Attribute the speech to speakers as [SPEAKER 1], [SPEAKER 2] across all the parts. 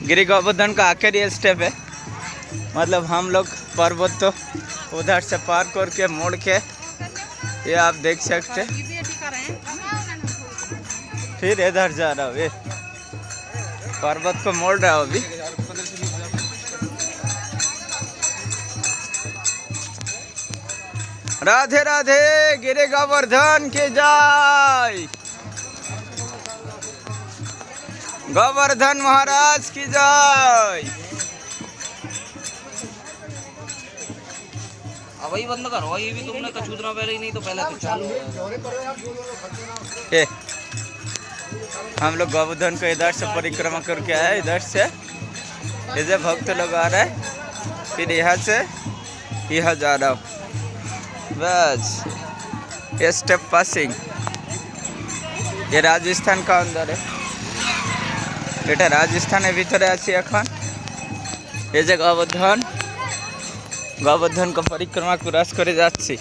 [SPEAKER 1] गिरी गोवर्धन का आखिरी स्टेप है। मतलब हम लोग पर्वत तो उधर से पार करके मोड़ के ये आप देख सकते, फिर इधर जा रहा हूँ, ये पर्वत को मोड़ रहा हूँ अभी। राधे राधे, गिरी गोवर्धन की जय, गोवर्धन महाराज की जय।
[SPEAKER 2] वही बंद करो, ये भी तुमने कछूदना पहले ही नहीं तो पहले तो चालू।
[SPEAKER 1] हम लोग गोवर्धन को इधर से परिक्रमा करके आए, इधर से इधर भक्त लोग आ रहे हैं, फिर यहाँ से यहाँ जा रहा हूँ बस। ये स्टेप पासिंग, ये राजस्थान का अंदर है बेटा, राजस्थान भीतरे आছি এখন। এই যে গোবর্ধন को परिक्रमा क्रॉस করে যাচ্ছি,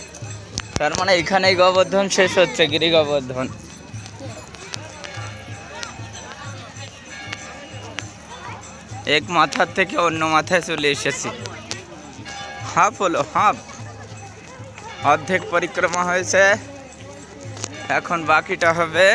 [SPEAKER 1] তার মানে এখানেই গোবর্ধন শেষ হচ্ছে, গিরি গোবর্ধন। এক মাথা থেকে অন্য মাথায় চলে এসেছি। হাফ হলো, হাফ অর্ধেক পরিক্রমা হয়েছে, এখন বাকিটা হবে